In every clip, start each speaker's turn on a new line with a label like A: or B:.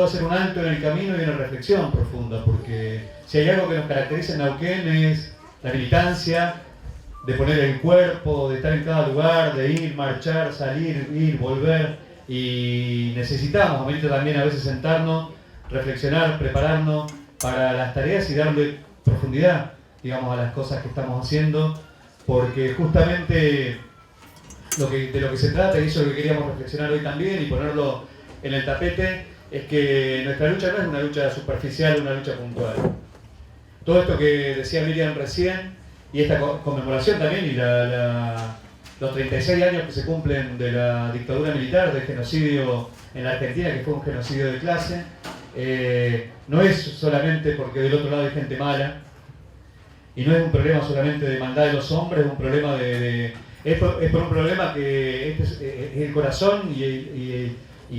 A: hacer un alto en el camino y una reflexión profunda, porque si hay algo que nos caracteriza en Neuquén es la militancia, de poner el cuerpo, de estar en cada lugar, de ir, marchar, salir, ir, volver, y necesitamos, amerita también a veces sentarnos, reflexionar, prepararnos para las tareas y darle profundidad, digamos, a las cosas que estamos haciendo, porque justamente de lo que se trata, y eso es lo que queríamos reflexionar hoy también y ponerlo en el tapete, es que nuestra lucha no es una lucha superficial, una lucha puntual. Todo esto que decía Miriam recién, y esta conmemoración también, y los 36 años que se cumplen de la dictadura militar, del genocidio en la Argentina, que fue un genocidio de clase, no es solamente porque del otro lado hay gente mala, y no es un problema solamente de maldad de los hombres, es un problema es por un problema que es el corazón y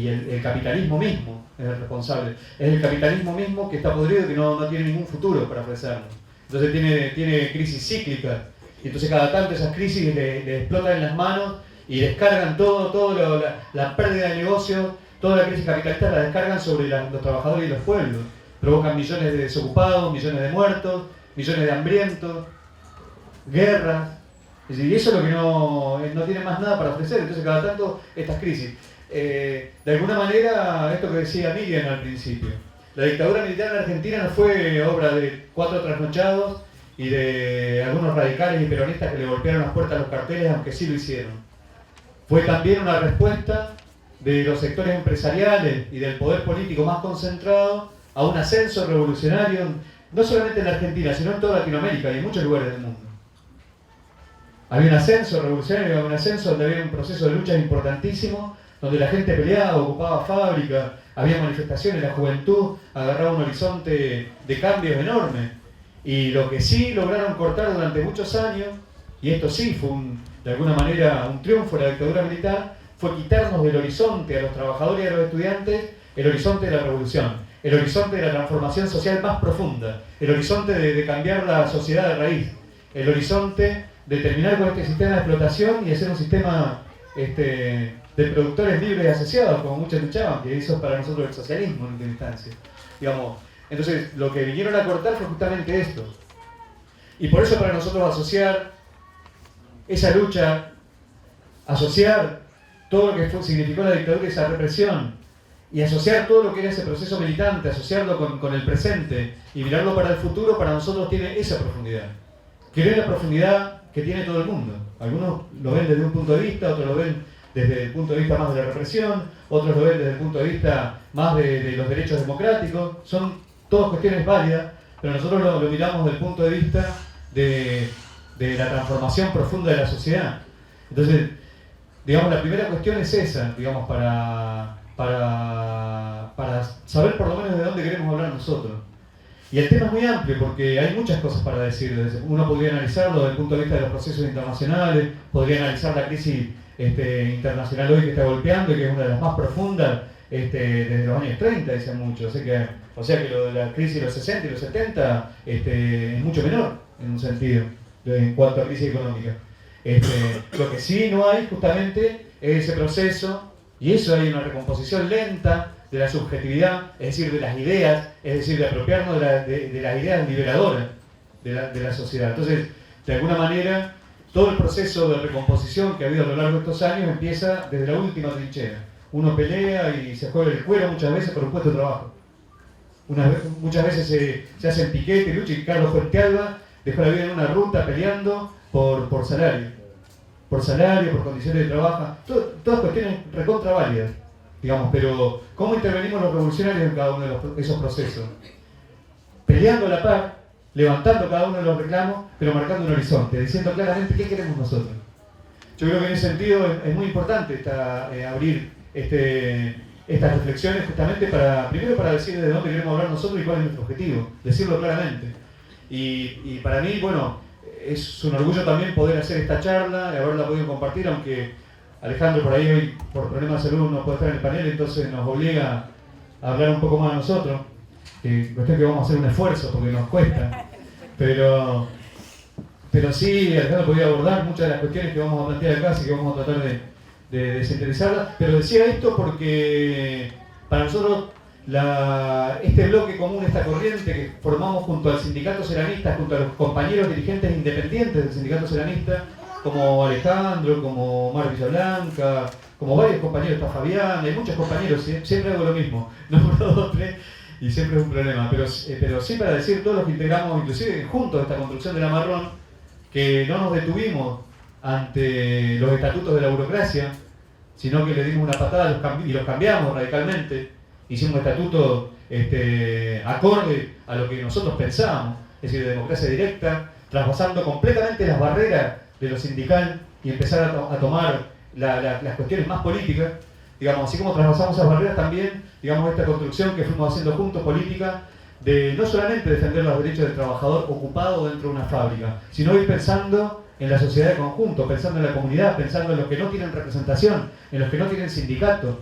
A: el capitalismo mismo es el responsable. Es el capitalismo mismo que está podrido y que no tiene ningún futuro para ofrecernos. Entonces tiene crisis cíclicas. Y entonces cada tanto esas crisis le explotan en las manos y descargan todo la pérdida de negocios, toda la crisis capitalista la descargan sobre los trabajadores y los pueblos. Provocan millones de desocupados, millones de muertos, millones de hambrientos, guerras. Y eso es lo que no tiene más nada para ofrecer. Entonces cada tanto estas crisis. De alguna manera, esto que decía Miriam al principio, la dictadura militar en Argentina no fue obra de 4 trasnochados y de algunos radicales y peronistas que le golpearon las puertas a los carteles, aunque sí lo hicieron. Fue también una respuesta de los sectores empresariales y del poder político más concentrado a un ascenso revolucionario, no solamente en la Argentina, sino en toda Latinoamérica y en muchos lugares del mundo. Había un ascenso revolucionario, había un ascenso donde había un proceso de lucha importantísimo, donde la gente peleaba, ocupaba fábricas, había manifestaciones, la juventud agarraba un horizonte de cambios enorme. Y lo que sí lograron cortar durante muchos años, y esto sí fue de alguna manera un triunfo de la dictadura militar, fue quitarnos del horizonte a los trabajadores y a los estudiantes el horizonte de la revolución, el horizonte de la transformación social más profunda, el horizonte de cambiar la sociedad de raíz, el horizonte de terminar con este sistema de explotación y hacer un sistema de productores libres y asociados, como muchos luchaban, que eso es para nosotros el socialismo en última instancia. Digamos, entonces, lo que vinieron a cortar fue justamente esto. Y por eso para nosotros asociar esa lucha, asociar todo lo que significó la dictadura y esa represión, y asociar todo lo que era ese proceso militante, asociarlo con el presente y mirarlo para el futuro, para nosotros tiene esa profundidad. Que no es la profundidad que tiene todo el mundo. Algunos lo ven desde un punto de vista, otros lo ven desde el punto de vista más de la represión, otros lo ven desde el punto de vista más de los derechos democráticos. Son todas cuestiones válidas, pero nosotros lo miramos desde el punto de vista de la transformación profunda de la sociedad. Entonces, digamos, la primera cuestión es esa, digamos, para saber por lo menos de dónde queremos hablar nosotros. Y el tema es muy amplio porque hay muchas cosas para decir. Uno podría analizarlo desde el punto de vista de los procesos internacionales, podría analizar la crisis internacional hoy que está golpeando y que es una de las más profundas desde los años 30, dicen muchos. O sea que lo de la crisis de los 60 y los 70 es mucho menor en un sentido en cuanto a crisis económica. Lo que sí no hay justamente es ese proceso, y eso hay una recomposición lenta de la subjetividad, es decir, de las ideas, es decir, de apropiarnos de las ideas liberadoras de la sociedad. Entonces, de alguna manera, todo el proceso de recomposición que ha habido a lo largo de estos años empieza desde la última trinchera. Uno pelea y se juega el cuero muchas veces por un puesto de trabajo. Muchas veces se hacen piquete, lucha, y Carlos Fuente Alba dejó la vida en una ruta peleando por salario. Por salario, por condiciones de trabajo. Todas cuestiones recontra válidas, digamos, pero ¿cómo intervenimos los revolucionarios en cada uno de esos procesos? Peleando a la par, levantando cada uno de los reclamos, pero marcando un horizonte, diciendo claramente qué queremos nosotros. Yo creo que en ese sentido es muy importante abrir estas reflexiones justamente primero para decir de dónde queremos hablar nosotros y cuál es nuestro objetivo, decirlo claramente. Y para mí, bueno, es un orgullo también poder hacer esta charla y haberla podido compartir, aunque Alejandro por ahí hoy por problemas de salud no puede estar en el panel, entonces nos obliga a hablar un poco más a nosotros. Cuestión que vamos a hacer un esfuerzo porque nos cuesta, pero sí, Alejandro podía abordar muchas de las cuestiones que vamos a plantear acá, así que vamos a tratar de sintetizarlas. Pero decía esto porque para nosotros este bloque común, esta corriente que formamos junto al sindicato ceramista, junto a los compañeros dirigentes independientes del sindicato ceramista, como Alejandro, como Mar Villablanca, como varios compañeros, está Fabián, hay muchos compañeros, siempre hago lo mismo, nombro 2 o 3 y siempre es un problema, pero sí para decir todos los que integramos, inclusive juntos, esta construcción de la Marrón, que no nos detuvimos ante los estatutos de la burocracia, sino que le dimos una patada y los cambiamos radicalmente. Hicimos un estatuto acorde a lo que nosotros pensábamos, es decir, de democracia directa, traspasando completamente las barreras de lo sindical y empezar a tomar las cuestiones más políticas. Digamos, así como traspasamos esas barreras también, digamos, esta construcción que fuimos haciendo juntos política, de no solamente defender los derechos del trabajador ocupado dentro de una fábrica, sino ir pensando en la sociedad de conjunto, pensando en la comunidad, pensando en los que no tienen representación, en los que no tienen sindicato,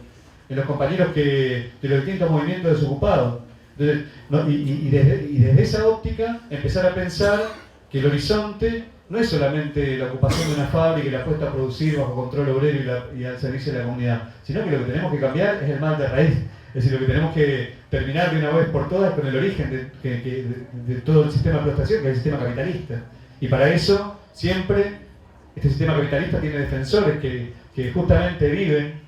A: en los compañeros de los distintos movimientos desocupados. Entonces, y desde esa óptica empezar a pensar que el horizonte no es solamente la ocupación de una fábrica y la puesta a producir bajo control obrero y al servicio de la comunidad, sino que lo que tenemos que cambiar es el mal de raíz. Es decir, lo que tenemos que terminar de una vez por todas con el origen de todo el sistema de prestación, que es el sistema capitalista. Y para eso, siempre, este sistema capitalista tiene defensores que justamente viven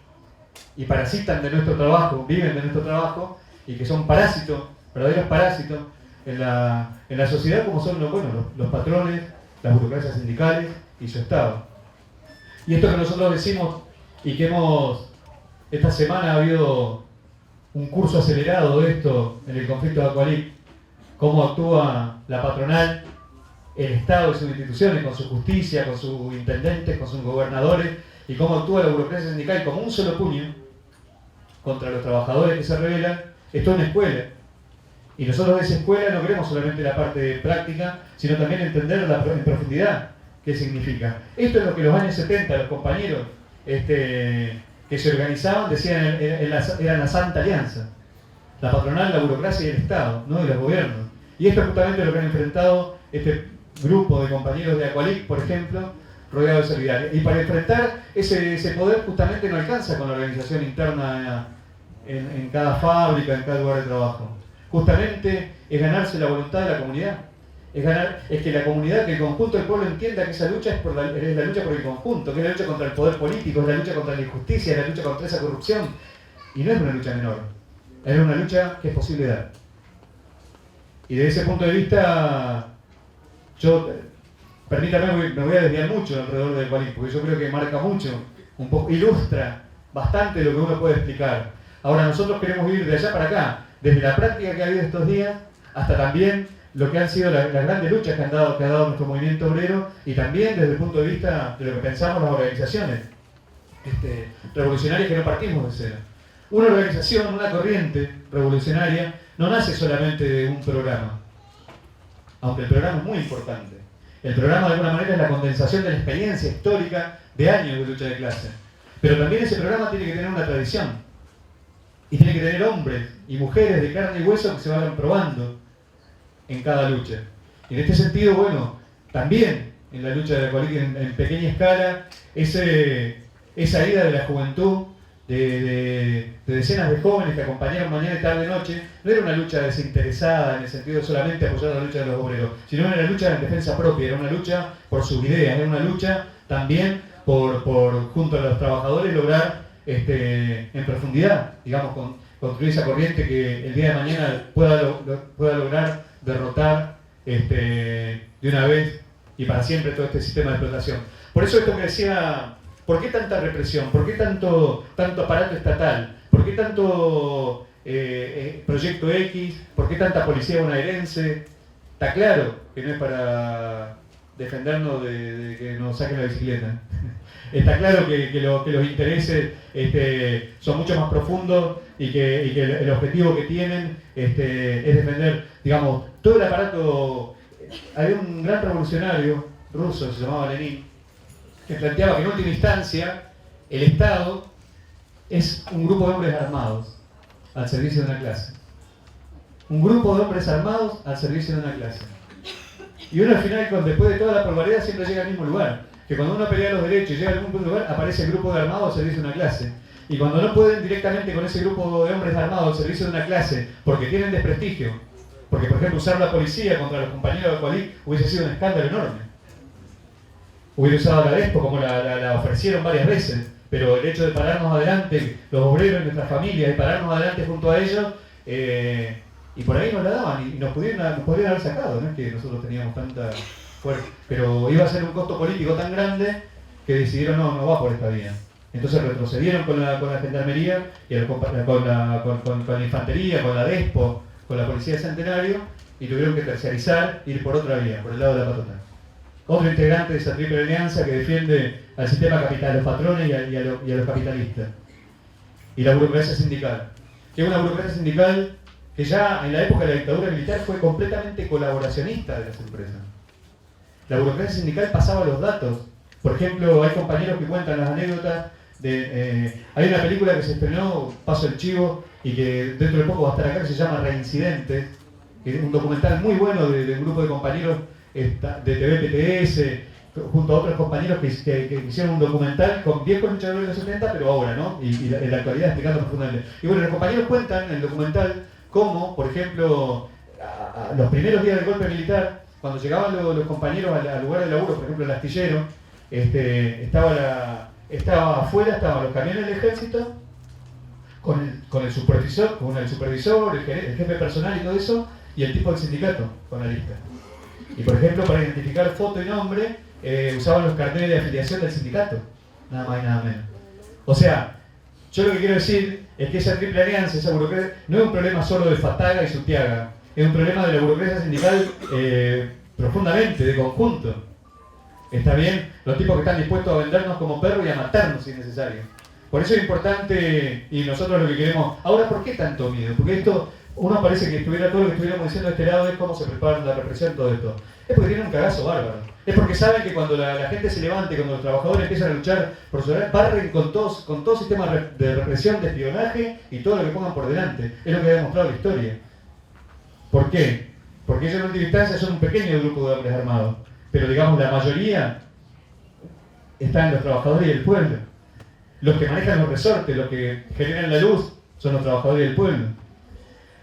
A: y parasitan de nuestro trabajo, viven de nuestro trabajo, y que son parásitos, verdaderos parásitos, en la sociedad, como son los patrones, las burocracias sindicales y su Estado. Y esto que nosotros decimos, y que esta semana ha habido un curso acelerado de esto en el conflicto de Acualic, cómo actúa la patronal, el Estado y sus instituciones, con su justicia, con sus intendentes, con sus gobernadores, y cómo actúa la burocracia sindical como un solo puño contra los trabajadores que se rebelan. Esto es una escuela. Y nosotros de esa escuela no queremos solamente la parte práctica, sino también entender en profundidad qué significa. Esto es lo que en los años 70 los compañeros que se organizaban decían era la Santa Alianza. La patronal, la burocracia y el Estado, ¿no? Y los gobiernos. Y esto es justamente lo que han enfrentado este grupo de compañeros de Acualic, por ejemplo, rodeado de Solidaria. Y para enfrentar ese poder justamente no alcanza con la organización interna en cada fábrica, en cada lugar de trabajo. Justamente es ganarse la voluntad de la comunidad. Es que la comunidad, que el conjunto del pueblo entienda que esa lucha es la lucha por el conjunto, que es la lucha contra el poder político, es la lucha contra la injusticia, es la lucha contra esa corrupción. Y no es una lucha menor, es una lucha que es posible dar. Y desde ese punto de vista, permítame, me voy a desviar mucho alrededor del Acualic, porque yo creo que marca mucho, un poco, ilustra bastante lo que uno puede explicar. Ahora nosotros queremos ir de allá para acá, desde la práctica que ha habido estos días, hasta también lo que han sido las grandes luchas que ha dado nuestro movimiento obrero, y también desde el punto de vista de lo que pensamos las organizaciones revolucionarias que no partimos de cero. Una organización, una corriente revolucionaria, no nace solamente de un programa, aunque el programa es muy importante. El programa de alguna manera es la condensación de la experiencia histórica de años de lucha de clase. Pero también ese programa tiene que tener una tradición. Y tiene que tener hombres y mujeres de carne y hueso que se vayan probando en cada lucha. Y en este sentido, bueno, también en la lucha de Acualic en pequeña escala, esa ida de la juventud, de decenas de jóvenes que acompañaron mañana, tarde y noche, no era una lucha desinteresada en el sentido de solamente apoyar la lucha de los obreros, sino era una lucha en defensa propia, era una lucha por sus ideas, era una lucha también por junto a los trabajadores lograr en profundidad, digamos, construir esa corriente que el día de mañana pueda lograr derrotar de una vez y para siempre todo este sistema de explotación. Por eso esto que decía, ¿por qué tanta represión? ¿Por qué tanto aparato estatal? ¿Por qué tanto proyecto X? ¿Por qué tanta policía bonaerense? Está claro que no es para defendernos de que nos saquen la bicicleta. Está claro que los intereses son mucho más profundos y que el objetivo que tienen es defender, digamos, todo el aparato. Había un gran revolucionario ruso, se llamaba Lenin, que planteaba que en última instancia el Estado es un grupo de hombres armados al servicio de una clase. Un grupo de hombres armados al servicio de una clase. Y uno al final, después de toda la polvareda, siempre llega al mismo lugar. Que cuando uno pelea los derechos y llega a algún lugar, aparece el grupo de armados al servicio de una clase. Y cuando no pueden directamente con ese grupo de hombres armados al servicio de una clase, porque tienen desprestigio, porque por ejemplo usar la policía contra los compañeros de Coalí hubiese sido un escándalo enorme. Hubiera usado la DESPO como la ofrecieron varias veces, pero el hecho de pararnos adelante, los obreros de nuestras familias, de pararnos adelante junto a ellos, y por ahí nos la daban y nos podrían haber sacado, no es que nosotros teníamos tanta fuerza, pero iba a ser un costo político tan grande que decidieron no va por esta vía. Entonces retrocedieron con la gendarmería, y con la infantería, con la DESPO, con la policía de Centenario, y tuvieron que terciarizar, ir por otra vía, por el lado de la patronal. Otro integrante de esa triple alianza que defiende al sistema capital, a los patrones y a los capitalistas. Y la burocracia sindical, que es una burocracia sindical que ya en la época de la dictadura militar fue completamente colaboracionista de las empresas. La burocracia sindical pasaba los datos. Por ejemplo, hay compañeros que cuentan las anécdotas de... hay una película que se estrenó, paso el chivo, y que dentro de poco va a estar acá, que se llama Reincidentes, que es un documental muy bueno de un grupo de compañeros de TV PTS, junto a otros compañeros que hicieron un documental con viejos luchadores de los 70, pero ahora, ¿no? Y en la actualidad explicando profundamente. Y bueno, los compañeros cuentan en el documental cómo, por ejemplo, a los primeros días del golpe militar, cuando llegaban los compañeros al lugar de laburo, por ejemplo el astillero, estaba afuera, estaban los camiones del ejército, con el supervisor, el jefe personal y todo eso, y el tipo del sindicato con la lista. Y por ejemplo, para identificar foto y nombre, usaban los carteles de afiliación del sindicato, nada más y nada menos. O sea, yo lo que quiero decir es que esa triple alianza, esa burocracia, no es un problema solo de Fataga y Sutiaga, es un problema de la burocracia sindical profundamente, de conjunto. Está bien, los tipos que están dispuestos a vendernos como perros y a matarnos si es necesario. Por eso es importante, y nosotros lo que queremos... Ahora, ¿por qué tanto miedo? Porque esto, uno parece que todo lo que estuviéramos diciendo de este lado es cómo se prepara la represión, todo esto. Es porque tienen un cagazo bárbaro. Es porque saben que cuando la gente se levante, cuando los trabajadores empiezan a luchar por su derecho, barren con todo sistema de represión, de espionaje y todo lo que pongan por delante. Es lo que ha demostrado la historia. ¿Por qué? Porque ellos en última instancia son un pequeño grupo de hombres armados. Pero digamos, la mayoría está en los trabajadores y el pueblo. Los que manejan los resortes, los que generan la luz, son los trabajadores del pueblo.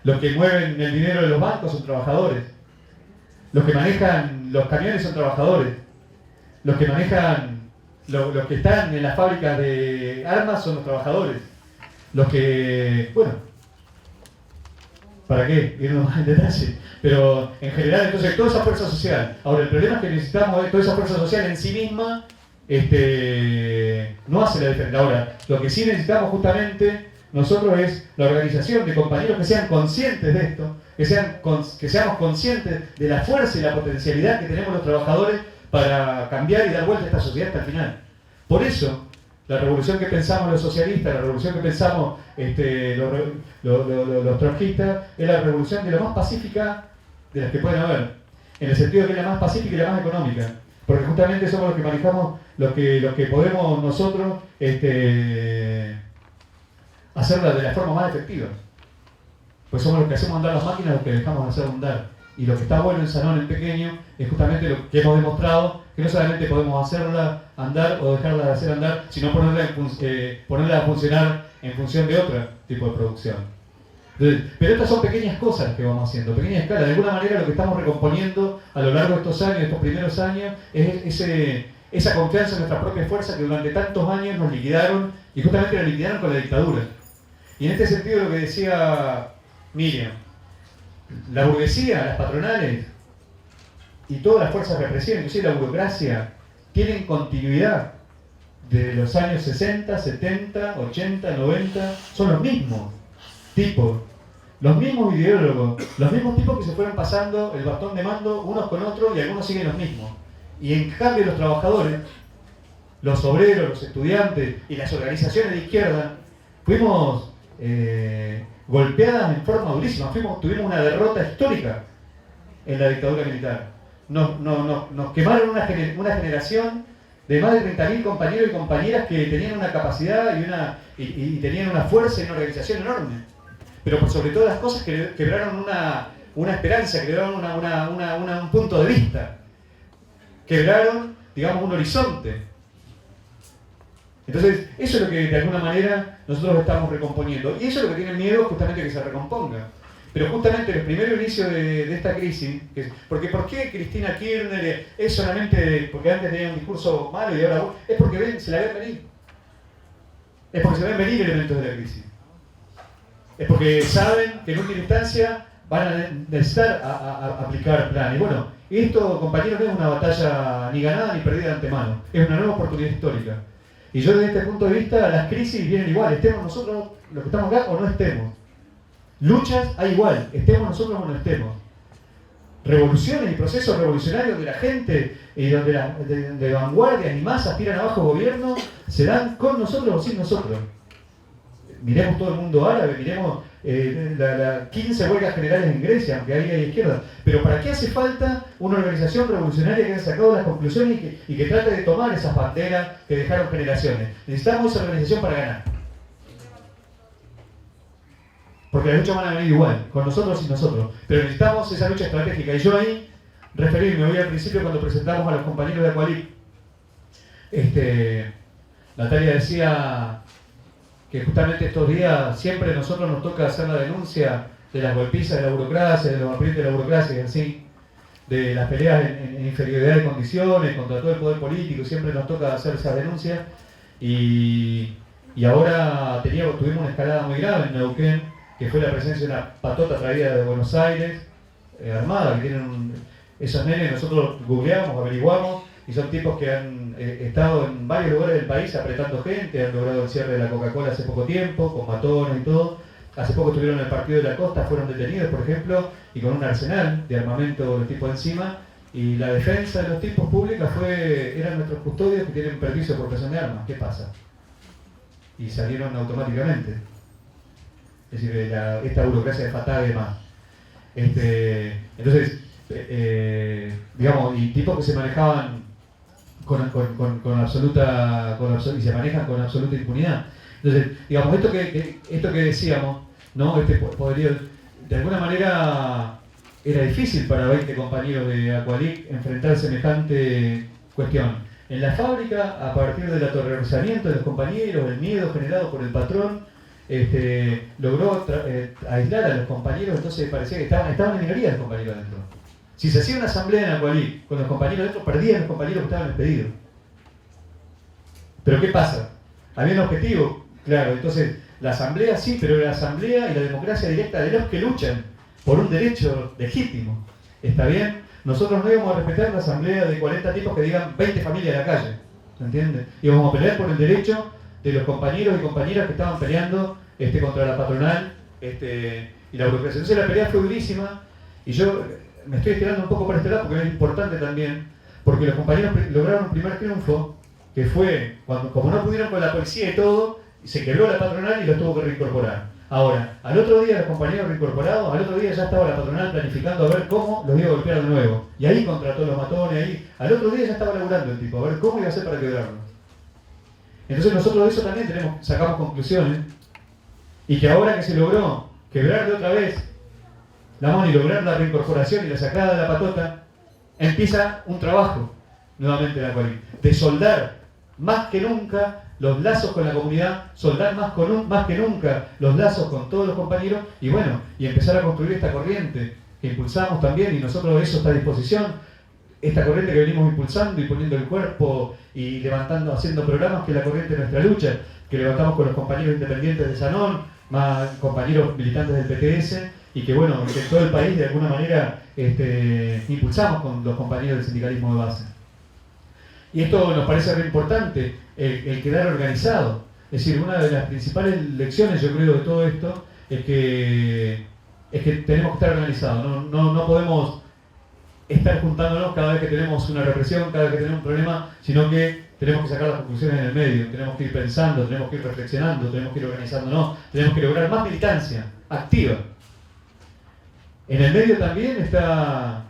A: Los que mueven el dinero de los bancos son trabajadores. Los que manejan los camiones son trabajadores. Los que manejan, los que están en las fábricas de armas son los trabajadores. Los que, bueno, ¿para qué? Irnos más en detalle. Pero en general, entonces, toda esa fuerza social. Ahora, el problema es que necesitamos toda esa fuerza social en sí misma, no hace la diferencia. Ahora, lo que sí necesitamos justamente nosotros es la organización de compañeros que sean conscientes de esto, que seamos conscientes de la fuerza y la potencialidad que tenemos los trabajadores para cambiar y dar vuelta a esta sociedad hasta el final. Por eso, la revolución que pensamos los socialistas, la revolución que pensamos los trotskistas, es la revolución de lo más pacífica de las que pueden haber, en el sentido de que es la más pacífica y la más económica, porque justamente somos los que manejamos, los que podemos nosotros hacerla de la forma más efectiva. Pues somos los que hacemos andar las máquinas, los que dejamos de hacer andar. Y lo que está bueno en Sanón, en pequeño, es justamente lo que hemos demostrado, que no solamente podemos hacerla andar o dejarla de hacer andar, sino ponerla a funcionar en función de otro tipo de producción. Entonces, pero estas son pequeñas cosas que vamos haciendo, pequeñas escalas. De alguna manera lo que estamos recomponiendo a lo largo de estos años, de estos primeros años, es esa confianza en nuestra propia fuerza que durante tantos años nos liquidaron, y justamente la liquidaron con la dictadura. Y en este sentido lo que decía Miriam, la burguesía, las patronales y todas las fuerzas represivas, inclusive la burocracia, tienen continuidad de los años 60, 70, 80, 90, son los mismos tipos, los mismos ideólogos, los mismos tipos que se fueron pasando el bastón de mando unos con otros y algunos siguen los mismos. Y en cambio los trabajadores, los obreros, los estudiantes y las organizaciones de izquierda, fuimos golpeadas en forma durísima, tuvimos una derrota histórica en la dictadura militar. Nos quemaron una generación de más de 30.000 compañeros y compañeras que tenían una capacidad y tenían una fuerza y una organización enorme. Pero por sobre todas las cosas quebraron una esperanza, quebraron un punto de vista, quebraron, digamos, un horizonte. Entonces, eso es lo que de alguna manera nosotros estamos recomponiendo. Y eso es lo que tienen miedo justamente que se recomponga. Pero justamente el primer inicio de esta crisis, porque ¿por qué Cristina Kirchner es solamente porque antes tenía un discurso malo y ahora es porque se la ven venir? Es porque se ven venir elementos de la crisis. Es porque saben que en última instancia van a necesitar aplicar planes. Y bueno, esto, compañeros, no es una batalla ni ganada ni perdida de antemano. Es una nueva oportunidad histórica. Y yo desde este punto de vista, las crisis vienen igual. Estemos nosotros, los que estamos acá, o no estemos. Luchas hay igual, estemos nosotros o no estemos. Revoluciones y procesos revolucionarios de la gente, donde de vanguardias y masas tiran abajo gobierno, se dan con nosotros o sin nosotros. Miremos todo el mundo árabe, miremos las 15 huelgas generales en Grecia, aunque ahí hay izquierda. Pero ¿para qué hace falta una organización revolucionaria que haya sacado las conclusiones y que trate de tomar esas banderas que dejaron generaciones? Necesitamos esa organización para ganar. Porque las luchas van a venir igual, con nosotros y sin nosotros. Pero necesitamos esa lucha estratégica. Y yo ahí referirme, hoy al principio cuando presentamos a los compañeros de Aqualip, Natalia decía que justamente estos días siempre a nosotros nos toca hacer la denuncia de las golpizas de la burocracia, de los aprietes de la burocracia y así, de las peleas en inferioridad de condiciones contra todo el poder político, siempre nos toca hacer esas denuncias. Y ahora tuvimos una escalada muy grave en Neuquén, que fue la presencia de una patota traída de Buenos Aires, armada, que tienen esos nenes, nosotros googleamos, averiguamos, y son tipos que han estado en varios lugares del país apretando gente, han logrado el cierre de la Coca-Cola hace poco tiempo, con matones y todo. Hace poco estuvieron en el partido de la costa, fueron detenidos, por ejemplo, y con un arsenal de armamento de tipo encima, y la defensa de los tipos públicos eran nuestros custodios que tienen permiso de portación de armas. ¿Qué pasa? Y salieron automáticamente. Es decir, esta burocracia de fatal y demás. Entonces, digamos, y tipos que se manejaban con absoluta y se manejan con absoluta impunidad. Entonces, digamos, esto que decíamos, ¿no? Podría, de alguna manera, era difícil para 20 compañeros de Aqualip enfrentar semejante cuestión. En la fábrica, a partir del aterrorizamiento de los compañeros, el miedo generado por el patrón, logró aislar a los compañeros, entonces parecía que estaban en minoría los compañeros adentro. Si se hacía una asamblea en Aqualip con los compañeros adentro, perdían los compañeros que estaban despedidos. Pero ¿qué pasa? Había un objetivo, claro, entonces la asamblea sí, pero la asamblea y la democracia directa de los que luchan por un derecho legítimo. ¿Está bien? Nosotros no íbamos a respetar la asamblea de 40 tipos que digan 20 familias de la calle, ¿se entiende? Íbamos a pelear por el derecho de los compañeros y compañeras que estaban peleando contra la patronal y la burocracia. Entonces la pelea fue durísima y yo me estoy estirando un poco por este lado porque es importante también, porque los compañeros lograron un primer triunfo que fue cuando, como no pudieron con la policía y todo, se quebró la patronal y los tuvo que reincorporar. Ahora, al otro día los compañeros reincorporados, al otro día ya estaba la patronal planificando a ver cómo los iba a golpear de nuevo. Y ahí contrató los matones, ahí. Al otro día ya estaba laburando el tipo, a ver cómo iba a hacer para quebrarlo. Entonces nosotros de eso también sacamos conclusiones, y que ahora que se logró quebrarle otra vez la mano y lograr la reincorporación y la sacada de la patota, empieza un trabajo nuevamente en Aqualip, de soldar más que nunca los lazos con la comunidad, soldar más que nunca los lazos con todos los compañeros y bueno, y empezar a construir esta corriente que impulsamos también, y nosotros eso está a disposición. Esta corriente que venimos impulsando y poniendo el cuerpo y levantando, haciendo programas, que es la corriente de nuestra lucha, que levantamos con los compañeros independientes de Sanón, más compañeros militantes del PTS, y que bueno, que en todo el país de alguna manera impulsamos con los compañeros del sindicalismo de base. Y esto nos parece re importante, el quedar organizado. Es decir, una de las principales lecciones, yo creo, de todo esto, es que tenemos que estar organizados. No podemos estar juntándonos cada vez que tenemos una represión, cada vez que tenemos un problema, sino que tenemos que sacar las conclusiones en el medio, tenemos que ir pensando, tenemos que ir reflexionando, tenemos que ir organizándonos, tenemos que lograr más militancia activa. En el medio también está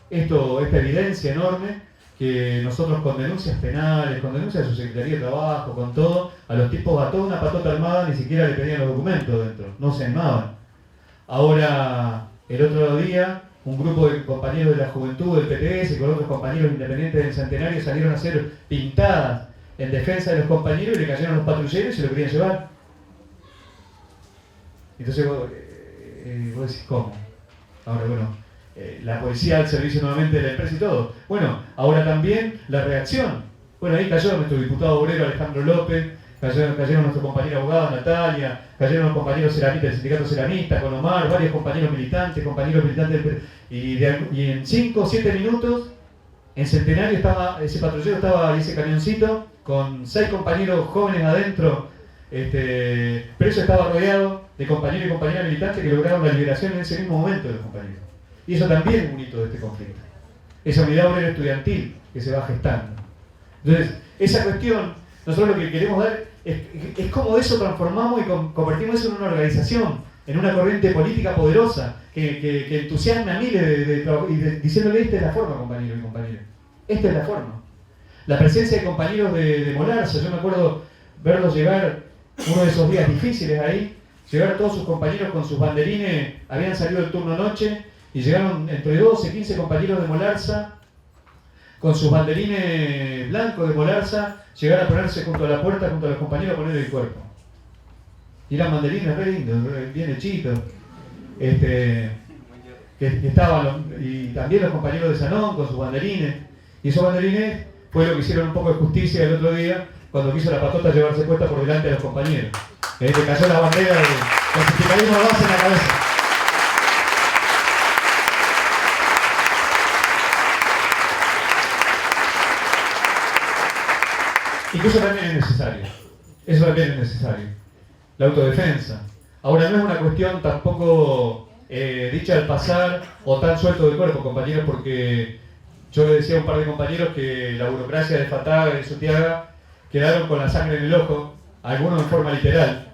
A: esta evidencia enorme que nosotros con denuncias penales, con denuncias de su Secretaría de Trabajo, con todo, a los tipos a toda una patota armada ni siquiera le pedían los documentos dentro, no se animaban. Ahora, el otro día, un grupo de compañeros de la juventud del PTS con otros compañeros independientes del Centenario salieron a hacer pintadas en defensa de los compañeros y le cayeron los patrulleros y se lo querían llevar. Entonces vos decís, ¿cómo? Ahora, bueno, la policía al servicio nuevamente de la empresa y todo. Bueno, ahora también la reacción. Bueno, ahí cayó nuestro diputado obrero Alejandro López, cayeron nuestro compañero abogado Natalia, cayeron los compañeros ceramistas del sindicato ceramista, con Omar, varios compañeros militantes y en 5 o 7 minutos, en Centenario estaba ese patrullero, estaba ese camioncito, con 6 compañeros jóvenes adentro, pero eso estaba rodeado de compañeros y compañeras militantes que lograron la liberación en ese mismo momento de los compañeros. Y eso también es un hito de este conflicto. Esa unidad obrera estudiantil que se va gestando. Entonces, esa cuestión, nosotros lo que queremos dar es cómo de eso transformamos y convertimos eso en una organización, en una corriente política poderosa, que entusiasme a miles diciéndole, esta es la forma, compañeros y compañeras. Esta es la forma. La presencia de compañeros de Molarza, yo me acuerdo verlos llegar uno de esos días difíciles ahí, llegaron todos sus compañeros con sus banderines, habían salido del turno noche, y llegaron entre 12 y 15 compañeros de Molarza, con sus banderines blancos de Molarza, llegaron a ponerse junto a la puerta, junto a los compañeros, a poner el cuerpo. Y eran banderines re lindos, bien hechitos. Que estaban, y también los compañeros de Sanón con sus banderines. Y esos banderines fue lo que hicieron un poco de justicia el otro día, cuando quiso la patota llevarse puesta por delante de los compañeros. Le cayó la bandera del sindicalismo base en la cabeza. Y que eso también es necesario. Eso también es necesario. La autodefensa. Ahora no es una cuestión tampoco dicha al pasar o tan suelto del cuerpo, compañeros, porque yo le decía a un par de compañeros que la burocracia de Fatah, de Sutiaga, quedaron con la sangre en el ojo, algunos en forma literal,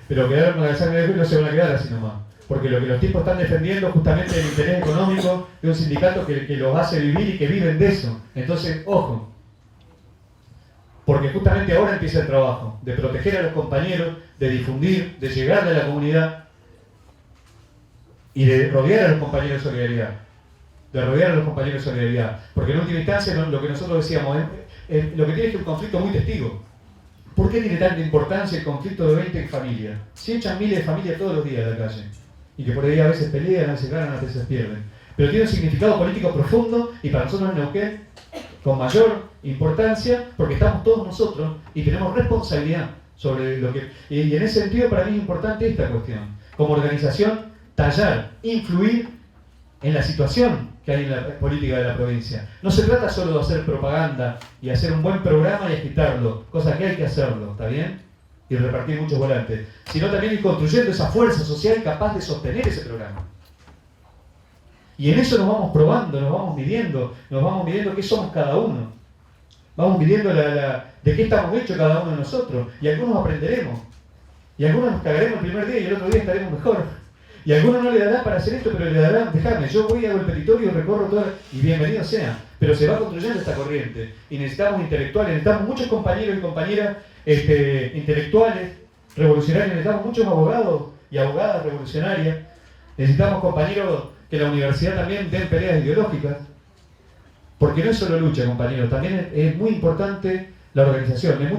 A: pero quedaron con la sangre en el ojo y no se van a quedar así nomás. Porque lo que los tipos están defendiendo es justamente el interés económico de un sindicato que los hace vivir y que viven de eso. Entonces, ojo. Porque justamente ahora empieza el trabajo de proteger a los compañeros, de difundir, de llegar a la comunidad y de rodear a los compañeros de solidaridad. De rodear a los compañeros de solidaridad. Porque en última instancia, lo que nosotros decíamos, lo que tiene es un conflicto muy testigo. ¿Por qué tiene tanta importancia el conflicto de 20 familias? Se echan miles de familias todos los días a la calle. Y que por ahí a veces pelean, a veces ganan, a veces pierden. Pero tiene un significado político profundo y para nosotros en Neuquén, con mayor importancia, porque estamos todos nosotros y tenemos responsabilidad sobre lo que... Y en ese sentido para mí es importante esta cuestión. Como organización, tallar, influir en la situación que hay en la política de la provincia. No se trata solo de hacer propaganda y hacer un buen programa y agitarlo, cosa que hay que hacerlo, ¿está bien? Y repartir muchos volantes, sino también ir construyendo esa fuerza social capaz de sostener ese programa. Y en eso nos vamos probando, nos vamos midiendo qué somos cada uno. Vamos midiendo de qué estamos hechos cada uno de nosotros. Y algunos aprenderemos. Y algunos nos cagaremos el primer día y el otro día estaremos mejor. Y a algunos no le dará para hacer esto, pero le dará, déjame, yo voy, hago el territorio, recorro todo, y bienvenido sea. Pero se va construyendo esta corriente. Y necesitamos intelectuales, necesitamos muchos compañeros y compañeras intelectuales, revolucionarios, necesitamos muchos abogados y abogadas revolucionarias. Necesitamos compañeros que en la universidad también den peleas ideológicas. Porque no es solo lucha, compañeros, también es muy importante la organización, es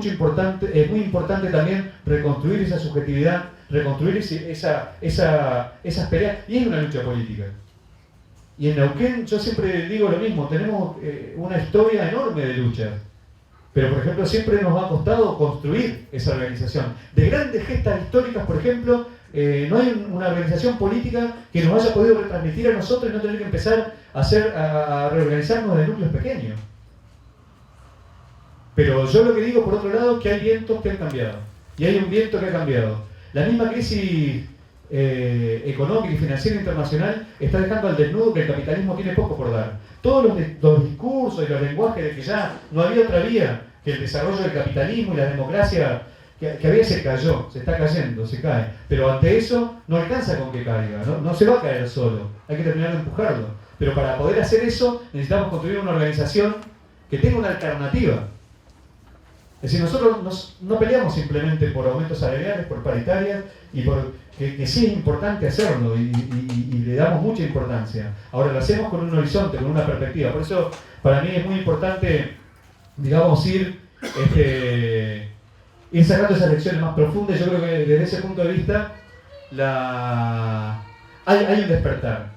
A: muy importante también reconstruir esa subjetividad, reconstruir esas peleas, y es una lucha política. Y en Neuquén yo siempre digo lo mismo, tenemos una historia enorme de luchas, pero por ejemplo siempre nos ha costado construir esa organización. De grandes gestas históricas, por ejemplo, no hay una organización política que nos haya podido retransmitir a nosotros y no tener que empezar a reorganizarnos de núcleos pequeños. Pero yo lo que digo, por otro lado, es que hay vientos que han cambiado. Y hay un viento que ha cambiado. La misma crisis económica y financiera internacional está dejando al desnudo que el capitalismo tiene poco por dar. Todos los discursos y los lenguajes de que ya no había otra vía que el desarrollo del capitalismo y la democracia que había se cayó, se está cayendo, se cae. Pero ante eso no alcanza con que caiga, no se va a caer solo, hay que terminar de empujarlo. Pero para poder hacer eso necesitamos construir una organización que tenga una alternativa. Es decir, nosotros no peleamos simplemente por aumentos salariales, por paritarias, y por que sí es importante hacerlo y le damos mucha importancia. Ahora lo hacemos con un horizonte, con una perspectiva. Por eso para mí es muy importante digamos, ir sacando esas lecciones más profundas. Yo creo que desde ese punto de vista hay un despertar.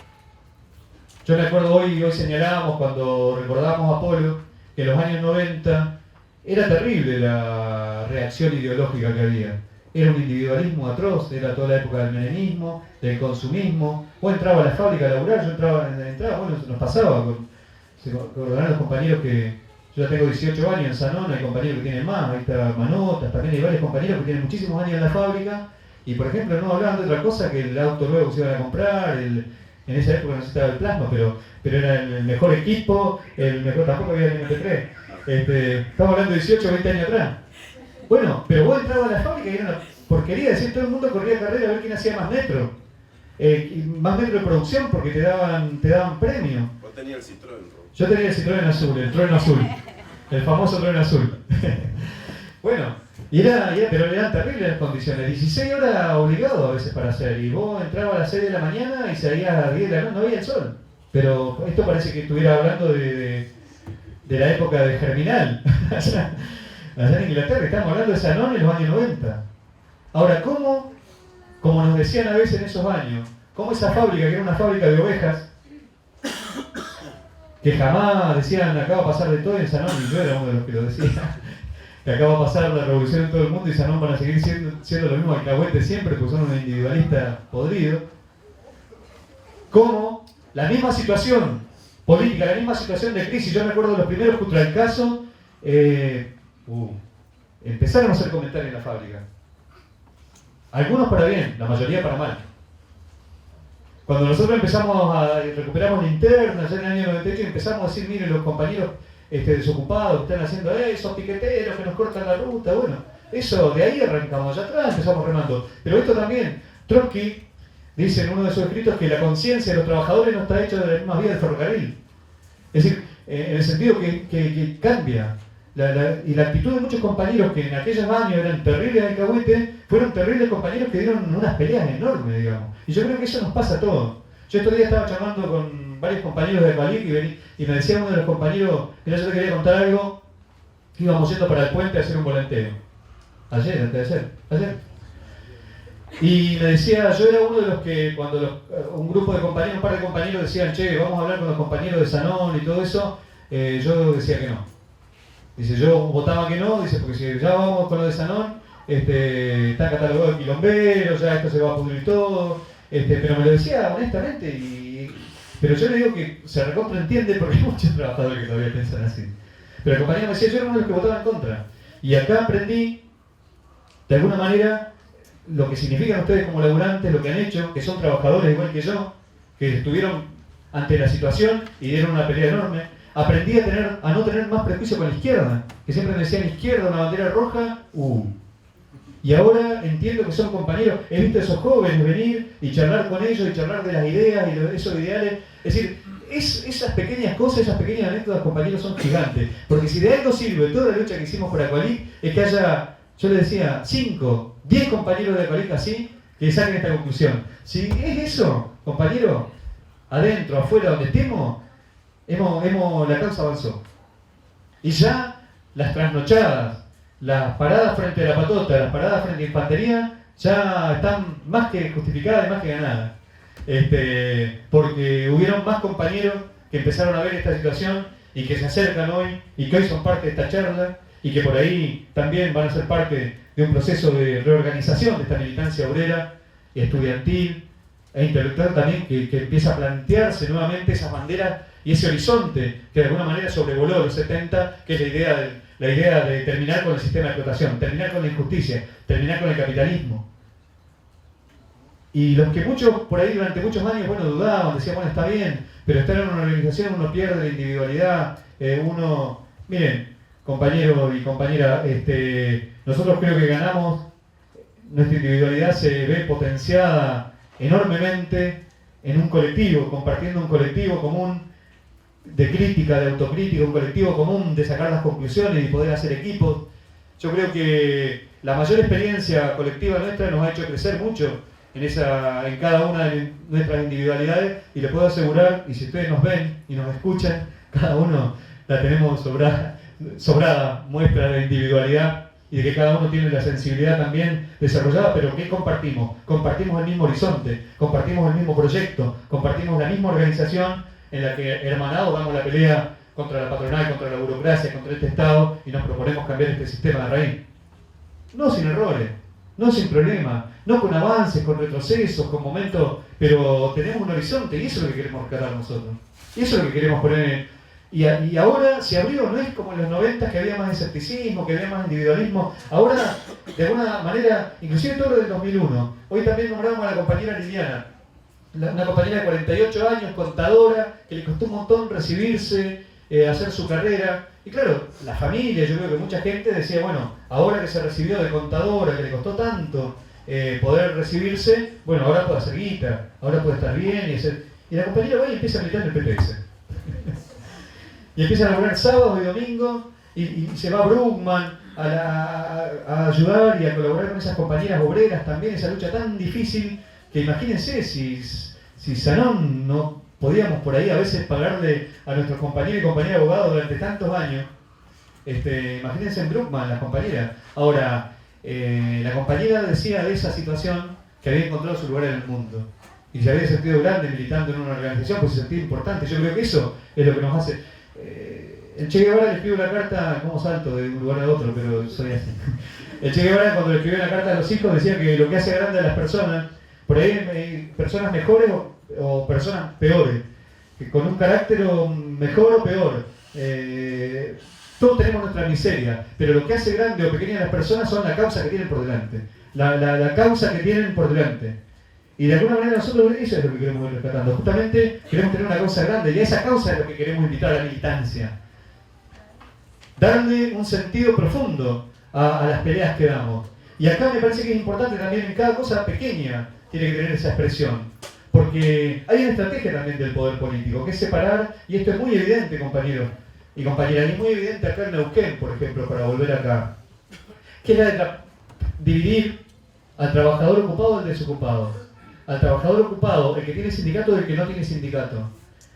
A: Yo me acuerdo hoy señalábamos cuando recordábamos a Apolo que en los años 90 era terrible la reacción ideológica que había. Era un individualismo atroz, era toda la época del menemismo, del consumismo. Vos entrabas a la fábrica a laburar, yo entraba, bueno, nos pasaba con los compañeros que... Yo ya tengo 18 años en Sanón, hay compañeros que tienen más, ahí está Manotas, también hay varios compañeros que tienen muchísimos años en la fábrica y, por ejemplo, no hablaban de otra cosa que el auto nuevo que se iban a comprar, en esa época no se estaba el plasma, pero era el mejor equipo, tampoco había el MP3. Estamos hablando de 18 o 20 años atrás. Bueno, pero vos entrabas a la fábrica y era una porquería, decir, todo el mundo corría carrera a ver quién hacía más metro. Más metro de producción porque te daban premio.
B: Vos tenías el Citroën, ¿no?
A: Yo tenía el Citroën azul, el trueno azul, el famoso trueno azul. Bueno, pero eran terribles las condiciones, 16 horas obligado a veces para hacer, y vos entrabas a las 6 de la mañana y salías a las 10 de la noche, no había el sol. Pero esto parece que estuviera hablando de la época de Germinal, allá en Inglaterra, estamos hablando de Sanón en los años 90. Ahora, como nos decían a veces en esos años, cómo esa fábrica, que era una fábrica de ovejas, que jamás decían acá va a pasar de todo en Sanón, y yo era uno de los que lo decía, que acá va a pasar la revolución en todo el mundo y Sanón van a seguir siendo lo mismo alcahuete siempre, porque son un individualista podrido. Como la misma situación política, la misma situación de crisis, yo me acuerdo de los primeros contra el caso, empezaron a hacer comentarios en la fábrica. Algunos para bien, la mayoría para mal. Cuando nosotros recuperamos la interna, ya en el año 98, empezamos a decir, miren, los compañeros desocupados que están haciendo esos piqueteros que nos cortan la ruta, bueno, eso de ahí arrancamos, allá atrás empezamos remando. Pero esto también, Trotsky dice en uno de sus escritos que la conciencia de los trabajadores no está hecha de la misma vía del ferrocarril. Es decir, en el sentido que cambia. Y la actitud de muchos compañeros que en aquellos años eran terribles alcahuetes, fueron terribles compañeros que dieron unas peleas enormes, digamos. Y yo creo que eso nos pasa a todos. Yo estos días estaba charlando con varios compañeros de Calic y me decía uno de los compañeros, que yo te quería contar algo, que íbamos yendo para el puente a hacer un volanteo. Ayer. Y me decía, yo era uno de los que cuando un par de compañeros decían, che, vamos a hablar con los compañeros de Sanón y todo eso, yo decía que no. Dice, yo votaba que no, dice, porque si ya vamos con lo de Sanón, está catalogado de quilombero, ya esto se va a pudrir todo, pero me lo decía honestamente, pero yo le digo que se recontraentiende porque hay muchos trabajadores que todavía piensan así. Pero el compañero me decía, yo era uno de los que votaba en contra. Y acá aprendí, de alguna manera, lo que significan ustedes como laburantes, lo que han hecho, que son trabajadores igual que yo, que estuvieron ante la situación y dieron una pelea enorme. Aprendí a no tener más prejuicio con la izquierda, que siempre me decían izquierda, una bandera roja, Y ahora entiendo que son compañeros, he visto a esos jóvenes venir y charlar con ellos, y charlar de las ideas y de esos ideales. Es decir, esas pequeñas cosas, esas pequeñas anécdotas, compañeros, son gigantes. Porque si de algo sirve toda la lucha que hicimos por Aqualic, es que haya, yo les decía, 5, 10 compañeros de Aqualic así, que saquen esta conclusión. Si es eso, compañero, adentro, afuera, donde estemos, la causa avanzó. Y ya las trasnochadas, las paradas frente a la patota, las paradas frente a infantería, ya están más que justificadas y más que ganadas. Porque hubieron más compañeros que empezaron a ver esta situación y que se acercan hoy y que hoy son parte de esta charla y que por ahí también van a ser parte de un proceso de reorganización de esta militancia obrera, estudiantil e intelectual también, que empieza a plantearse nuevamente esas banderas y ese horizonte que de alguna manera sobrevoló los 70, que es la idea de terminar con el sistema de explotación, terminar con la injusticia, terminar con el capitalismo. Y los que muchos por ahí durante muchos años, dudaban, decían, bueno, está bien, pero estar en una organización uno pierde la individualidad, miren, compañero y compañera, nosotros creo que ganamos, nuestra individualidad se ve potenciada enormemente en un colectivo, compartiendo un colectivo común de crítica, de autocrítica, un colectivo común de sacar las conclusiones y poder hacer equipos. Yo creo que la mayor experiencia colectiva nuestra nos ha hecho crecer mucho en cada una de nuestras individualidades, y les puedo asegurar, y si ustedes nos ven y nos escuchan, cada uno la tenemos sobrada sobrada muestra de individualidad y de que cada uno tiene la sensibilidad también desarrollada, pero ¿qué compartimos? Compartimos el mismo horizonte, compartimos el mismo proyecto, compartimos la misma organización en la que hermanados damos la pelea contra la patronal, contra la burocracia, contra este Estado y nos proponemos cambiar este sistema de raíz. No sin errores, no sin problemas, no con avances, con retrocesos, con momentos, pero tenemos un horizonte y eso es lo que queremos rescatar nosotros. Y eso es lo que queremos poner. Y ahora se abrió, no es como en los 90 que había más escepticismo, que había más individualismo. Ahora, de alguna manera, inclusive todo lo del 2001. Hoy también nombramos a la compañera Liliana, una compañera de 48 años, contadora, que le costó un montón recibirse, hacer su carrera. Y claro, la familia, yo creo que mucha gente decía, bueno, ahora que se recibió de contadora, que le costó tanto poder recibirse, bueno, ahora puede hacer guita, ahora puede estar bien. Y la compañera va y empieza a militar en el PPS. Y empiezan a poner sábados y domingos y se va Bruckmann a ayudar y a colaborar con esas compañeras obreras también, esa lucha tan difícil que imagínense si Sanón no podíamos por ahí a veces pagarle a nuestros compañeros y compañeras abogados durante tantos años. Imagínense en Bruckmann, las compañeras. Ahora, la compañera decía de esa situación que había encontrado su lugar en el mundo. Y se había sentido grande militando en una organización, pues se sentía importante. Yo creo que eso es lo que nos hace. El Che Guevara le escribe una carta, como salto de un lugar a otro, pero soy así. El Che Guevara cuando le escribió una carta a los hijos decía que lo que hace grande a las personas, por ahí hay personas mejores o personas peores, que con un carácter mejor o peor. Todos tenemos nuestra miseria, pero lo que hace grande o pequeña a las personas son la causa que tienen por delante. La causa que tienen por delante. Y de alguna manera nosotros eso es lo que queremos ir rescatando. Justamente queremos tener una causa grande y a esa causa es lo que queremos invitar a la militancia. Darle un sentido profundo a las peleas que damos. Y acá me parece que es importante también en cada cosa pequeña tiene que tener esa expresión. Porque hay una estrategia también del poder político, que es separar, y esto es muy evidente, compañeros y compañeras, y es muy evidente acá en Neuquén, por ejemplo, para volver acá, que es la de dividir al trabajador ocupado del desocupado. Al trabajador ocupado, el que tiene sindicato del que no tiene sindicato.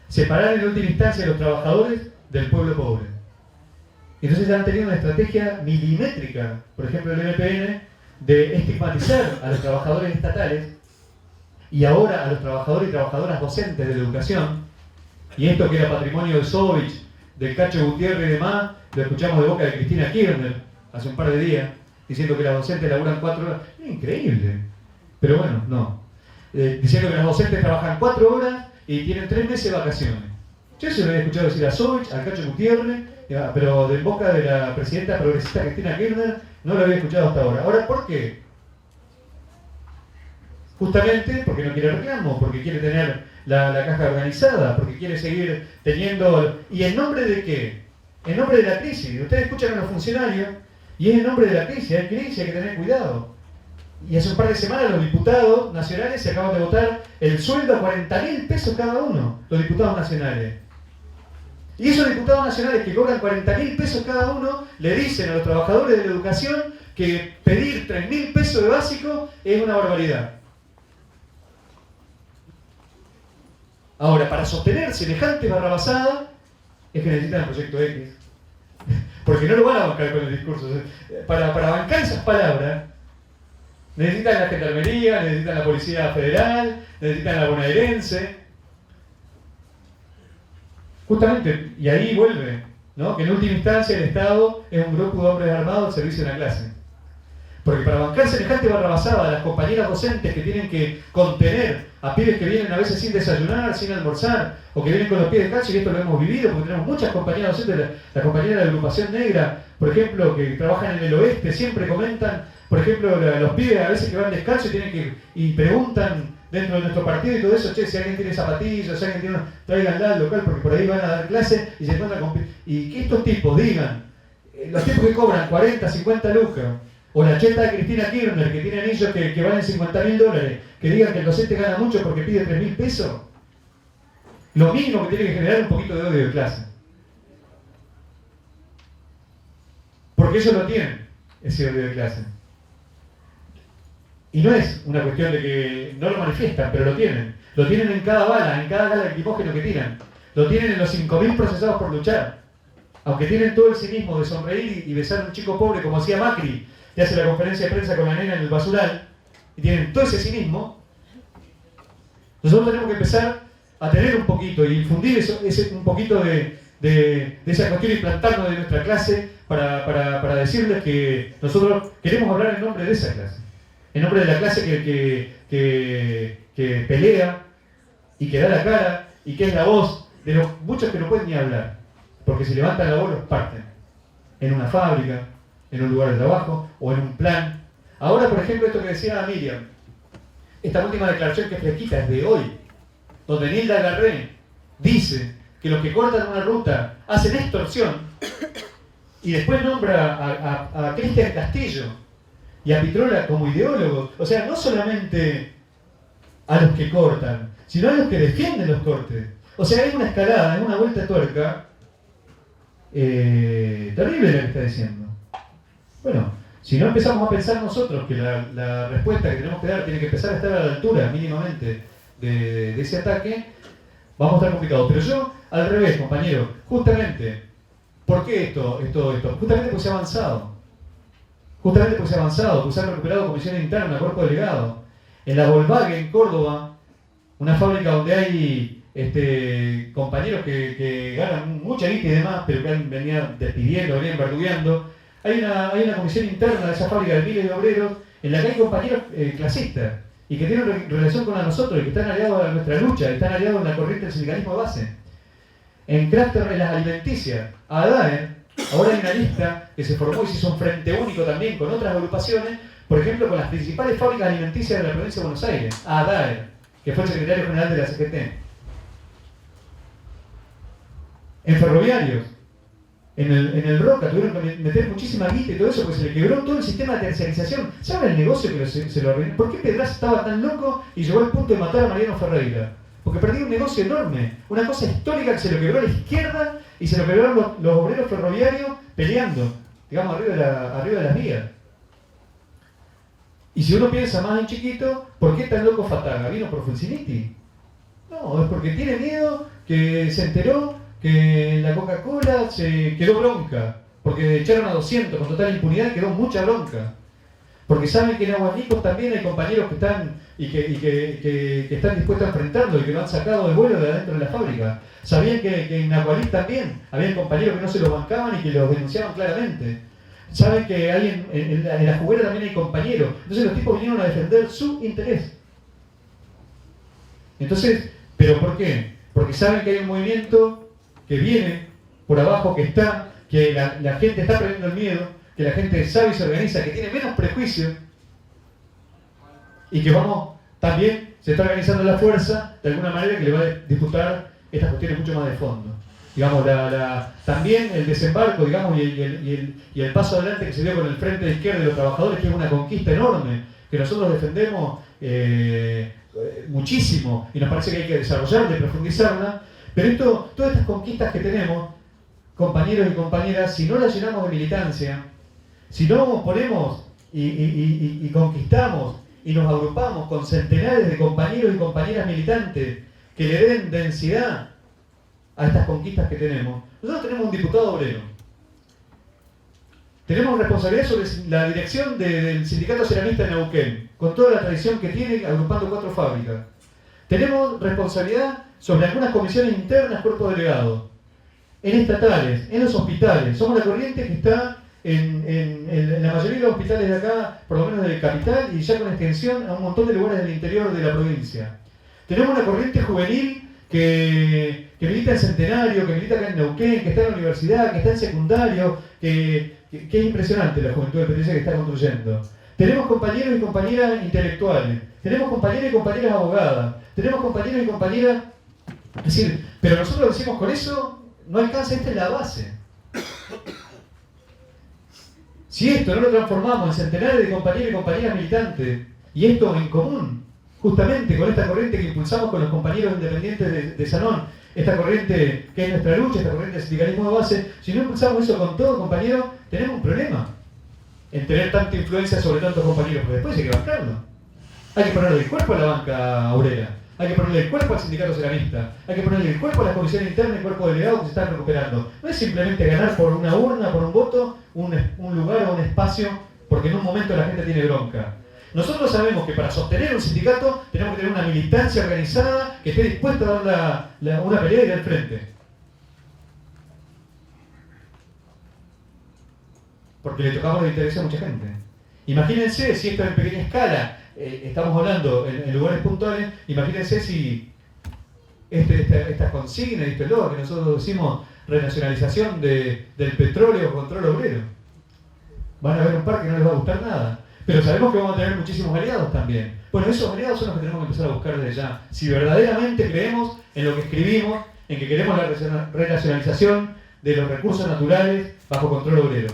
A: Separar en última instancia a los trabajadores del pueblo pobre. Entonces han tenido una estrategia milimétrica, por ejemplo el MPN, de estigmatizar a los trabajadores estatales y ahora a los trabajadores y trabajadoras docentes de la educación. Y esto que era patrimonio de Sovich, del Cacho Gutiérrez y demás, lo escuchamos de boca de Cristina Kirchner hace un par de días, diciendo que las docentes laburan 4 horas. Es increíble. Pero bueno, no. Diciendo que las docentes trabajan 4 horas y tienen 3 meses de vacaciones. Yo se lo había escuchado decir a Sovich, al Cacho Gutiérrez, pero de boca de la presidenta progresista Cristina Kirchner no lo había escuchado hasta ahora. Ahora, ¿por qué? Justamente porque no quiere reclamos, porque quiere tener la caja organizada, porque quiere seguir teniendo... ¿Y en nombre de qué? En nombre de la crisis. Ustedes escuchan a los funcionarios y es en nombre de la crisis. Hay crisis, hay que tener cuidado. Y hace un par de semanas los diputados nacionales se acaban de votar el sueldo a 40.000 pesos cada uno, los diputados nacionales. Y esos diputados nacionales que cobran 40.000 pesos cada uno, le dicen a los trabajadores de la educación que pedir 3.000 pesos de básico es una barbaridad. Ahora, para sostener semejante barrabasada, es que necesitan el proyecto X. Porque no lo van a bancar con el discurso. Para bancar esas palabras, necesitan la gendarmería, necesitan la Policía Federal, necesitan la bonaerense. Justamente, y ahí vuelve, ¿no? Que en última instancia el Estado es un grupo de hombres armados al servicio de la clase. Porque para bancar semejante barrabasada a las compañeras docentes que tienen que contener a pibes que vienen a veces sin desayunar, sin almorzar, o que vienen con los pies descalzos, y esto lo hemos vivido porque tenemos muchas compañeras docentes, la compañera de la agrupación negra, por ejemplo, que trabajan en el oeste, siempre comentan, por ejemplo, los pibes a veces que van descalzos y tienen que, y preguntan dentro de nuestro partido y todo eso, che, si alguien tiene zapatillas, si alguien tiene, tráiganla al local porque por ahí van a dar clases y se encuentran con... Y que estos tipos digan, los tipos que cobran 40, 50 lucas, o la cheta de Cristina Kirchner, que tiene anillos que valen $50.000, que digan que el docente gana mucho porque pide 3.000 pesos, lo mínimo que tiene que generar un poquito de odio de clase. Porque ellos lo tienen, ese odio de clase. Y no es una cuestión de que no lo manifiestan, pero lo tienen. Lo tienen en cada bala, en cada lacrimógeno que tiran. Lo tienen en los 5.000 procesados por luchar. aunque tienen todo el cinismo de sonreír y besar a un chico pobre como hacía Macri, que hace la conferencia de prensa con la nena en el basural, y tienen todo ese cinismo, nosotros tenemos que empezar a tener un poquito y infundir un poquito de esa cuestión y plantarnos de nuestra clase para decirles que nosotros queremos hablar en nombre de esa clase, en nombre de la clase que pelea y que da la cara y que es la voz de los muchos que no pueden ni hablar, porque si levantan la voz los parten, en una fábrica, en un lugar de trabajo o en un plan. Ahora, por ejemplo, esto que decía Miriam, esta última declaración que es fresquita, es de hoy, donde Nilda Garré dice que los que cortan una ruta hacen extorsión, y después nombra a Cristian Castillo y a Pitrola como ideólogos. O sea, no solamente a los que cortan, sino a los que defienden los cortes. O sea, hay una escalada, hay una vuelta de tuerca terrible la que está diciendo. Bueno, si no empezamos a pensar nosotros que la respuesta que tenemos que dar tiene que empezar a estar a la altura mínimamente de ese ataque, vamos a estar complicados. Pero yo, al revés, compañero, justamente, ¿por qué esto? Justamente porque se ha avanzado. Justamente porque se ha avanzado, porque se han recuperado comisión interna, cuerpo delegado. En la Volkswagen, en Córdoba, una fábrica donde hay compañeros que ganan mucha guita y demás, pero que venían despidiendo, venían verdugueando. Hay una comisión interna de esa fábrica de miles de obreros en la que hay compañeros clasistas y que tienen relación con nosotros y que están aliados a nuestra lucha, que están aliados en la corriente del sindicalismo de base. En Craster, en las alimenticias, a Adaer, ahora hay una lista que se formó y se hizo un frente único también con otras agrupaciones, por ejemplo con las principales fábricas alimenticias de la provincia de Buenos Aires, a Adaer, que fue el secretario general de la CGT. En ferroviarios, en el Roca, tuvieron que meter muchísima guita y todo eso, porque se le quebró todo el sistema de terciarización. ¿Saben el negocio que se lo arruinó? ¿Por qué Pedraza estaba tan loco y llegó al punto de matar a Mariano Ferreira? Porque perdió un negocio enorme, una cosa histórica que se lo quebró a la izquierda y se lo quebraron los obreros ferroviarios peleando, digamos, arriba de las vías. Y si uno piensa más en chiquito, ¿por qué tan loco Fataga? ¿Vino por Fulciniti? No, es porque tiene miedo, que se enteró que la Coca-Cola se quedó bronca, porque echaron a 200 con total impunidad y quedó mucha bronca. Porque saben que en Aguanicos también hay compañeros que están que están dispuestos a enfrentarlo y que lo han sacado de vuelo de adentro de la fábrica. Sabían que en Agualic también había compañeros que no se los bancaban y que los denunciaban claramente. Saben que hay en la juguera también hay compañeros. Entonces los tipos vinieron a defender su interés. Entonces, ¿pero por qué? Porque saben que hay un movimiento que viene por abajo, que la gente está perdiendo el miedo, que la gente sabe y se organiza, que tiene menos prejuicios y que también se está organizando la fuerza de alguna manera que le va a disputar estas cuestiones mucho más de fondo. Digamos, también el desembarco, digamos, y el paso adelante que se dio con el Frente de Izquierda de los Trabajadores, que es una conquista enorme, que nosotros defendemos muchísimo y nos parece que hay que desarrollarla y profundizarla, pero todas estas conquistas que tenemos, compañeros y compañeras, si no las llenamos de militancia, si no ponemos y conquistamos y nos agrupamos con centenares de compañeros y compañeras militantes que le den densidad a estas conquistas que tenemos. Nosotros tenemos un diputado obrero. Tenemos responsabilidad sobre la dirección del sindicato ceramista de Neuquén, con toda la tradición que tiene, agrupando 4 fábricas. Tenemos responsabilidad sobre algunas comisiones internas, cuerpos delegados, en estatales, en los hospitales. Somos la corriente que está en la mayoría de los hospitales de acá, por lo menos de Capital, y ya con extensión a un montón de lugares del interior de la provincia. Tenemos una corriente juvenil que milita en Centenario, que milita acá en Neuquén, que está en la universidad, que está en secundario, que es impresionante la juventud de Petrilla que está construyendo. Tenemos compañeros y compañeras intelectuales, tenemos compañeros y compañeras abogadas, tenemos compañeros y compañeras... Es decir, pero nosotros decimos con eso, no alcanza, esta es la base. Si esto no lo transformamos en centenares de compañeros y compañeras militantes, y esto en común, justamente con esta corriente que impulsamos con los compañeros independientes de Sanón, esta corriente que es nuestra lucha, esta corriente de sindicalismo de base, si no impulsamos eso con todo, compañeros, tenemos un problema en tener tanta influencia sobre tantos compañeros, porque después hay que bancarlo. Hay que ponerle el cuerpo a la banca obrera. hay que ponerle el cuerpo al sindicato ceramista, hay que ponerle el cuerpo a la comisión interna y el cuerpo delegado que se están recuperando. No es simplemente ganar por una urna, por un voto, un lugar o un espacio, porque en un momento la gente tiene bronca. Nosotros sabemos que para sostener un sindicato tenemos que tener una militancia organizada que esté dispuesta a dar una pelea y ir al frente. Porque le tocamos los intereses a mucha gente. Imagínense si esto es en pequeña escala, estamos hablando en lugares puntuales, imagínense si estas consignas y este logro que nosotros decimos renacionalización del petróleo, control obrero. Van a haber un par que no les va a gustar nada. Pero sabemos que vamos a tener muchísimos aliados también. Bueno, esos aliados son los que tenemos que empezar a buscar desde ya. Si verdaderamente creemos en lo que escribimos, en que queremos la renacionalización de los recursos naturales bajo control obrero.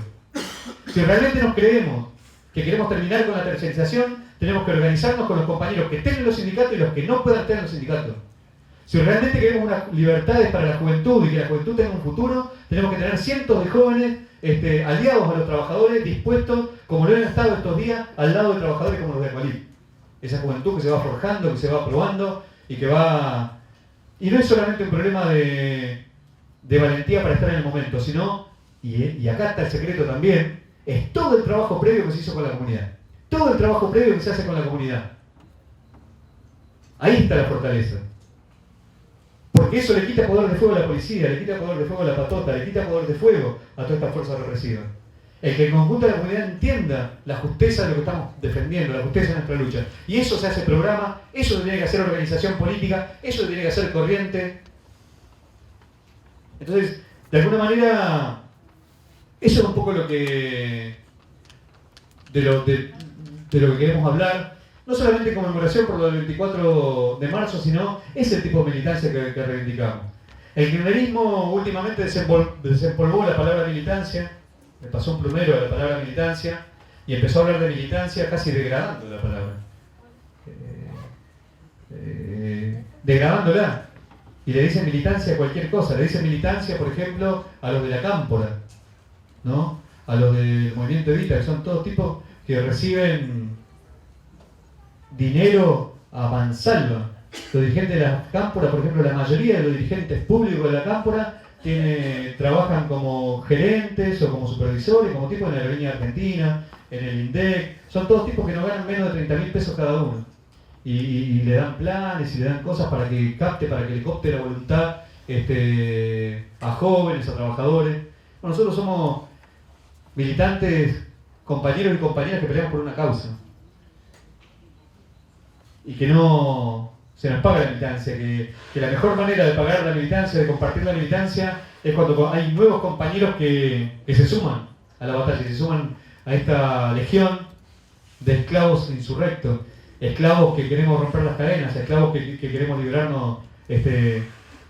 A: Si realmente nos creemos que queremos terminar con la tercerización, tenemos que organizarnos con los compañeros que estén en los sindicatos y los que no puedan estar en los sindicatos. Si realmente queremos unas libertades para la juventud y que la juventud tenga un futuro, tenemos que tener cientos de jóvenes aliados a los trabajadores, dispuestos, como lo han estado estos días, al lado de trabajadores como los de Acualip. Esa juventud que se va forjando, que se va probando y que va... Y no es solamente un problema de valentía para estar en el momento, sino, y acá está el secreto también, es todo el trabajo previo que se hizo con la comunidad. Todo el trabajo previo que se hace con la comunidad. Ahí está la fortaleza. Porque eso le quita poder de fuego a la policía, le quita poder de fuego a la patota, le quita poder de fuego a todas estas fuerzas represivas. El que el conjunto de la comunidad entienda la justeza de lo que estamos defendiendo, la justeza de nuestra lucha. Y eso se hace programa, eso tiene que hacer organización política, eso tiene que hacer corriente. Entonces, de alguna manera, eso es un poco lo que de lo que queremos hablar. No solamente en conmemoración por lo del 24 de marzo, sino ese tipo de militancia que reivindicamos. El kirchnerismo últimamente desempolvó la palabra militancia, le pasó un plumero a la palabra militancia y empezó a hablar de militancia casi degradando la palabra. Degradándola. Y le dicen militancia a cualquier cosa. Le dicen militancia, por ejemplo, a los de la Cámpora, ¿no? A los del movimiento Evita, que son todos tipos que reciben dinero a mansalva. Los dirigentes de la Cámpora, por ejemplo, la mayoría de los dirigentes públicos de la Cámpora trabajan como gerentes o como supervisores, como tipos en la Aerolínea Argentina, en el INDEC. Son todos tipos que no ganan menos de 30.000 pesos cada uno. Y le dan planes y le dan cosas para que capte, para que le copte la voluntad a jóvenes, a trabajadores. Bueno, nosotros somos militantes, compañeros y compañeras que peleamos por una causa. Y que no se nos paga la militancia, que la mejor manera de pagar la militancia, de compartir la militancia, es cuando hay nuevos compañeros que se suman a la batalla, que se suman a esta legión de esclavos insurrectos, esclavos que queremos romper las cadenas, esclavos que queremos liberarnos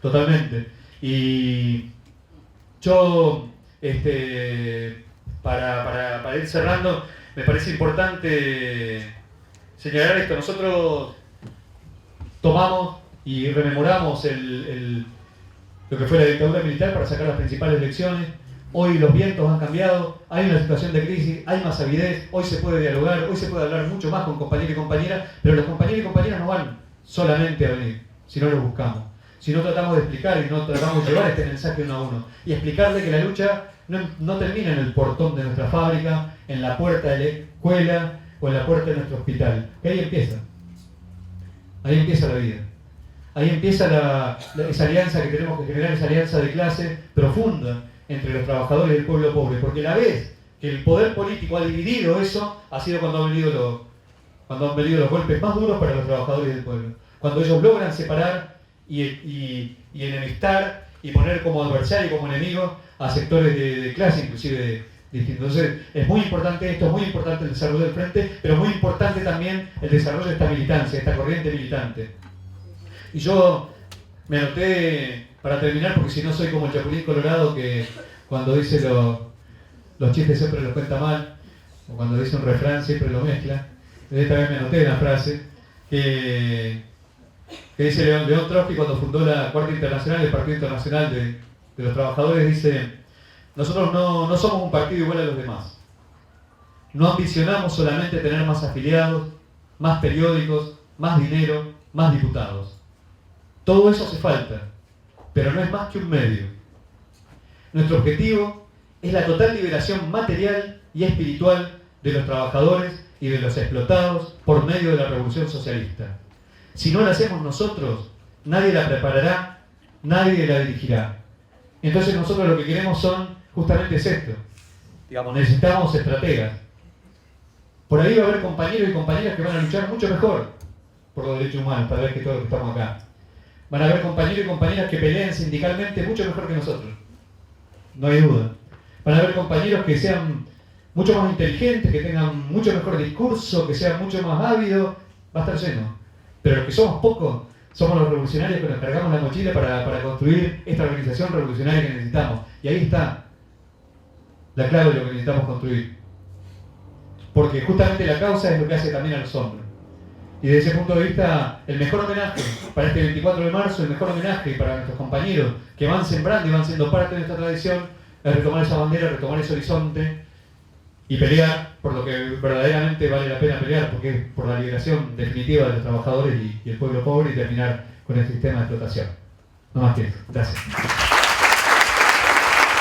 A: totalmente. Y yo, para ir cerrando, me parece importante señalar esto. Nosotros tomamos y rememoramos lo que fue la dictadura militar para sacar las principales lecciones. Hoy los vientos han cambiado, hay una situación de crisis, hay más avidez, hoy se puede dialogar, hoy se puede hablar mucho más con compañeros y compañeras, pero los compañeros y compañeras no van solamente a venir, si no los buscamos, si no tratamos de explicar y no tratamos de llevar este mensaje uno a uno y explicarle que la lucha no termina en el portón de nuestra fábrica, en la puerta de la escuela o en la puerta de nuestro hospital, que ahí empieza la vida. Ahí empieza esa alianza que tenemos que generar, esa alianza de clase profunda entre los trabajadores y el pueblo pobre, porque la vez que el poder político ha dividido eso, ha sido cuando han venido los golpes más duros para los trabajadores del pueblo. Cuando ellos logran separar y enemistar y poner como adversario y como enemigo a sectores de clase, inclusive distintos. Entonces, es muy importante esto, es muy importante el desarrollo del frente, pero muy importante también el desarrollo de esta militancia, esta corriente militante. Y yo me anoté, para terminar, porque si no soy como el Chapulín Colorado que cuando dice los chistes siempre los cuenta mal, o cuando dice un refrán siempre lo mezcla. Esta vez me anoté una frase que dice León Trotsky cuando fundó la Cuarta Internacional, el Partido Internacional de los Trabajadores, dice: nosotros no somos un partido igual a los demás. No ambicionamos solamente tener más afiliados, más periódicos, más dinero, más diputados. Todo eso hace falta, pero no es más que un medio. Nuestro objetivo es la total liberación material y espiritual de los trabajadores y de los explotados por medio de la revolución socialista. Si no la hacemos nosotros, nadie la preparará, nadie la dirigirá. Entonces nosotros lo que queremos justamente es esto. Digamos, necesitamos estrategas. Por ahí va a haber compañeros y compañeras que van a luchar mucho mejor por los derechos humanos, para ver que todos los que estamos acá. Van a haber compañeros y compañeras que peleen sindicalmente mucho mejor que nosotros. No hay duda. Van a haber compañeros que sean mucho más inteligentes, que tengan mucho mejor discurso, que sean mucho más ávidos. Va a estar lleno. Pero los que somos pocos, somos los revolucionarios que nos cargamos la mochila para construir esta organización revolucionaria que necesitamos. Y ahí está la clave de lo que necesitamos construir. Porque justamente la causa es lo que hace también a los hombres. Y desde ese punto de vista, el mejor homenaje para este 24 de marzo, el mejor homenaje para nuestros compañeros que van sembrando y van siendo parte de esta tradición, es retomar esa bandera, retomar ese horizonte y pelear por lo que verdaderamente vale la pena pelear, porque es por la liberación definitiva de los trabajadores y el pueblo pobre, y terminar con el sistema de explotación. No más que eso. Gracias.